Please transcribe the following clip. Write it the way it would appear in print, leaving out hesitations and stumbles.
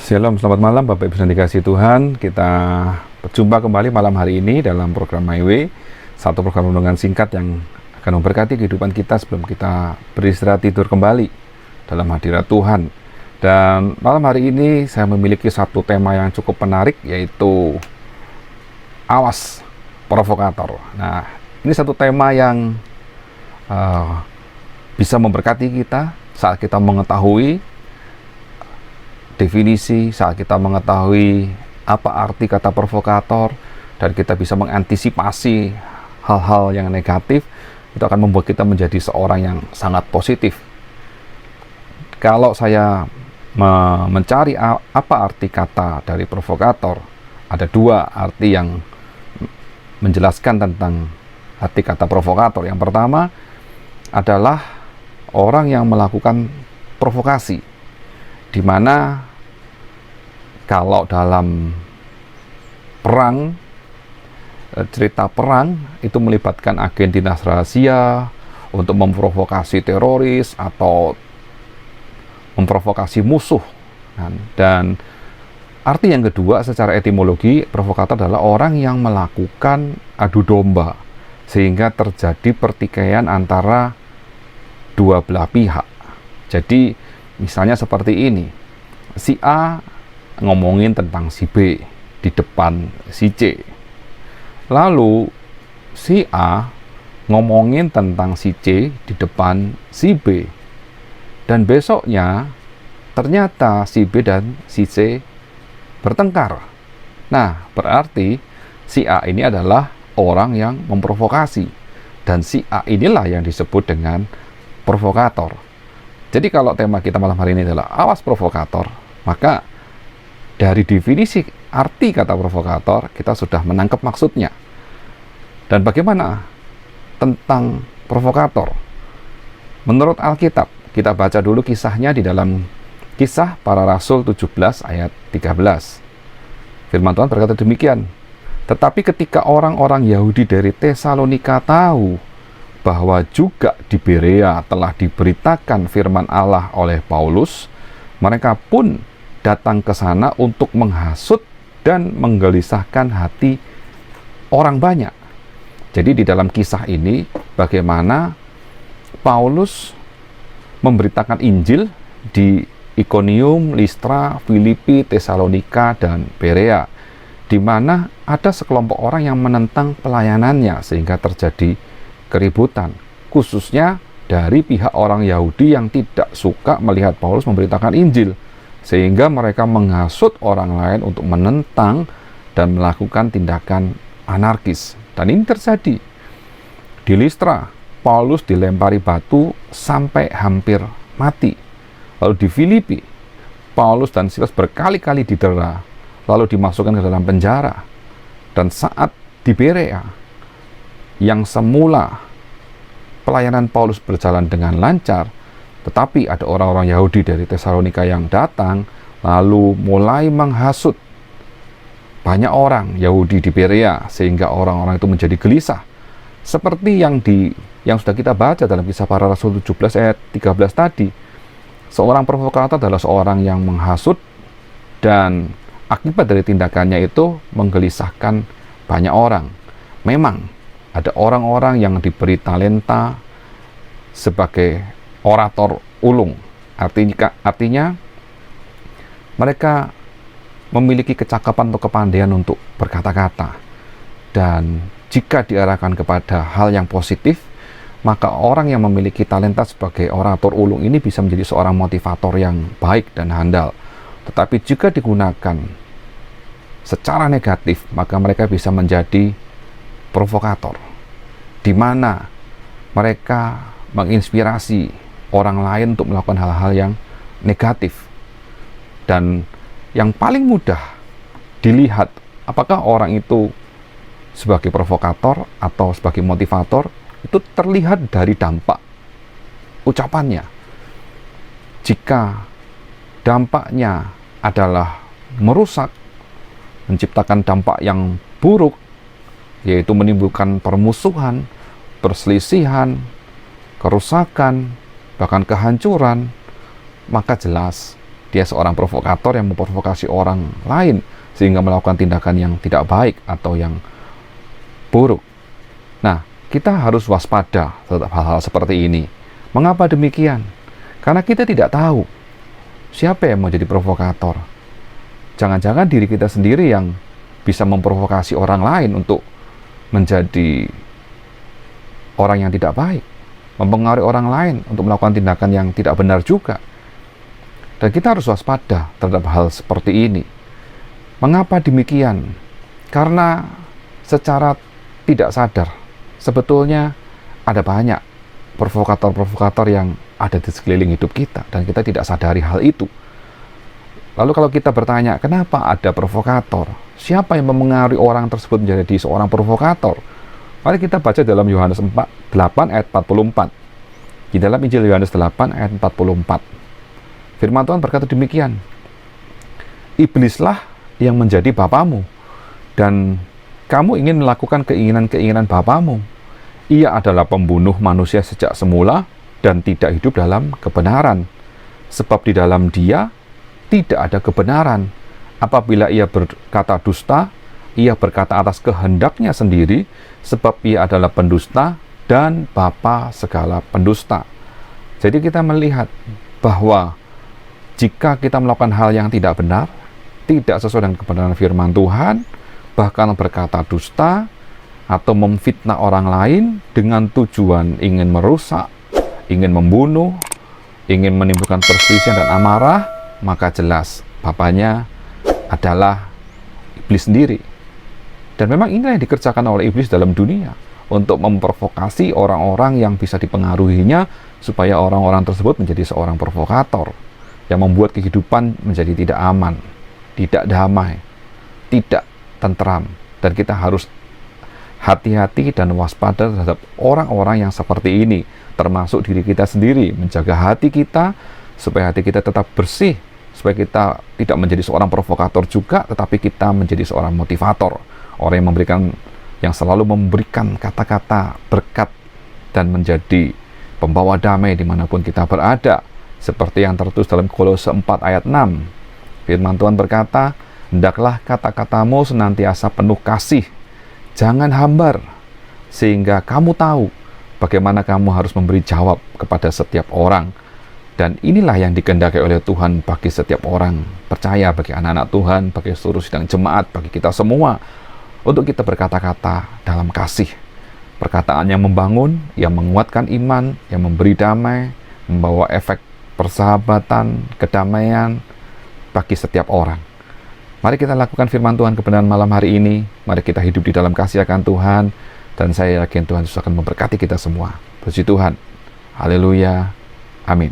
Shalom, selamat malam Bapak Ibu yang dikasihi Tuhan. Kita berjumpa kembali malam hari ini dalam program My Way, satu program renungan singkat yang akan memberkati kehidupan kita sebelum kita beristirahat tidur kembali dalam hadirat Tuhan. Dan malam hari ini saya memiliki satu tema yang cukup menarik, yaitu awas provokator. Nah, ini satu tema yang bisa memberkati kita saat kita mengetahui definisi, saat kita mengetahui apa arti kata provokator, dan kita bisa mengantisipasi hal-hal yang negatif. Itu akan membuat kita menjadi seorang yang sangat positif. Kalau saya mencari apa arti kata dari provokator, ada dua arti yang menjelaskan tentang arti kata provokator. Yang pertama adalah orang yang melakukan provokasi, di mana kalau dalam perang, cerita perang itu melibatkan agen dinas rahasia untuk memprovokasi teroris atau memprovokasi musuh. Dan arti yang kedua secara etimologi, provokator adalah orang yang melakukan adu domba sehingga terjadi pertikaian antara dua belah pihak. Jadi misalnya seperti ini, si A ngomongin tentang si B di depan si C, lalu si A ngomongin tentang si C di depan si B, dan besoknya ternyata si B dan si C bertengkar. Nah, berarti si A ini adalah orang yang memprovokasi, dan si A inilah yang disebut dengan provokator. Jadi kalau tema kita malam hari ini adalah awas provokator, maka dari definisi arti kata provokator kita sudah menangkap maksudnya. Dan bagaimana tentang provokator? Menurut Alkitab, kita baca dulu kisahnya di dalam Kisah Para Rasul 17 ayat 13. Firman Tuhan berkata demikian, "Tetapi ketika orang-orang Yahudi dari Tesalonika tahu bahwa juga di Berea telah diberitakan firman Allah oleh Paulus, mereka pun datang ke sana untuk menghasut dan menggelisahkan hati orang banyak." Jadi di dalam kisah ini bagaimana Paulus memberitakan Injil di Ikonium, Listra, Filipi, Tesalonika, dan Berea, di mana ada sekelompok orang yang menentang pelayanannya sehingga terjadi keributan, khususnya dari pihak orang Yahudi yang tidak suka melihat Paulus memberitakan Injil, sehingga mereka menghasut orang lain untuk menentang dan melakukan tindakan anarkis. Dan ini terjadi di Listra. Paulus dilempari batu sampai hampir mati. Lalu di Filipi, Paulus dan Silas berkali-kali didera, lalu dimasukkan ke dalam penjara. Dan saat di Berea, yang semula pelayanan Paulus berjalan dengan lancar, tetapi ada orang-orang Yahudi dari Tesalonika yang datang, lalu mulai menghasut banyak orang Yahudi di Berea, sehingga orang-orang itu menjadi gelisah. Seperti yang sudah kita baca dalam Kisah Para Rasul 17 ayat 13 tadi, seorang provokator adalah seorang yang menghasut, dan akibat dari tindakannya itu menggelisahkan banyak orang. Memang ada orang-orang yang diberi talenta sebagai orator ulung. Artinya mereka memiliki kecakapan atau kepandaian untuk berkata-kata. Dan jika diarahkan kepada hal yang positif, maka orang yang memiliki talenta sebagai orator ulung ini bisa menjadi seorang motivator yang baik dan handal. Tetapi jika digunakan secara negatif, maka mereka bisa menjadi provokator, di mana mereka menginspirasi orang lain untuk melakukan hal-hal yang negatif. Dan yang paling mudah dilihat apakah orang itu sebagai provokator atau sebagai motivator, itu terlihat dari dampak ucapannya. Jika dampaknya adalah merusak, menciptakan dampak yang buruk, yaitu menimbulkan permusuhan, perselisihan, kerusakan, bahkan kehancuran, maka jelas Dia seorang provokator yang memprovokasi orang lain sehingga melakukan tindakan yang tidak baik atau yang buruk. Nah, kita harus waspada terhadap hal-hal seperti ini. Mengapa demikian? Karena kita tidak tahu siapa yang mau jadi provokator. Jangan-jangan diri kita sendiri yang bisa memprovokasi orang lain untuk menjadi orang yang tidak baik, mempengaruhi orang lain untuk melakukan tindakan yang tidak benar juga. Dan kita harus waspada terhadap hal seperti ini. Mengapa demikian? Karena secara tidak sadar, sebetulnya ada banyak provokator-provokator yang ada di sekeliling hidup kita, dan kita tidak sadari hal itu. Lalu kalau kita bertanya, kenapa ada provokator? Siapa yang memengaruhi orang tersebut menjadi seorang provokator? Mari kita baca dalam Yohanes 8 ayat 44. Di dalam Injil Yohanes 8 ayat 44. Firman Tuhan berkata demikian, iblislah yang menjadi bapamu, dan kamu ingin melakukan keinginan-keinginan bapamu. Ia adalah pembunuh manusia sejak semula dan tidak hidup dalam kebenaran. Sebab di dalam dia tidak ada kebenaran. Apabila ia berkata dusta, ia berkata atas kehendaknya sendiri, sebab ia adalah pendusta dan bapa segala pendusta. Jadi kita melihat bahwa jika kita melakukan hal yang tidak benar, tidak sesuai dengan kebenaran firman Tuhan, bahkan berkata dusta, atau memfitnah orang lain dengan tujuan ingin merusak, ingin membunuh, ingin menimbulkan perselisihan dan amarah, maka jelas bapaknya adalah iblis sendiri. Dan memang inilah yang dikerjakan oleh iblis dalam dunia, untuk memprovokasi orang-orang yang bisa dipengaruhinya, supaya orang-orang tersebut menjadi seorang provokator, yang membuat kehidupan menjadi tidak aman, tidak damai, tidak tentram. Dan kita harus hati-hati dan waspada terhadap orang-orang yang seperti ini, termasuk diri kita sendiri, menjaga hati kita supaya hati kita tetap bersih, supaya kita tidak menjadi seorang provokator juga, tetapi kita menjadi seorang motivator, orang yang selalu memberikan kata-kata berkat dan menjadi pembawa damai dimanapun kita berada, seperti yang tertulis dalam Kolose 4 ayat 6. Firman Tuhan berkata, hendaklah kata-katamu senantiasa penuh kasih, jangan hambar, sehingga kamu tahu bagaimana kamu harus memberi jawab kepada setiap orang. Dan inilah yang dikehendaki oleh Tuhan bagi setiap orang percaya, bagi anak-anak Tuhan, bagi seluruh sidang jemaat, bagi kita semua, untuk kita berkata-kata dalam kasih. Perkataan yang membangun, yang menguatkan iman, yang memberi damai, membawa efek persahabatan, kedamaian bagi setiap orang. Mari kita lakukan firman Tuhan kebenaran malam hari ini. Mari kita hidup di dalam kasih akan Tuhan, dan saya yakin Tuhan Yesus akan memberkati kita semua. Puji Tuhan. Haleluya. Amin.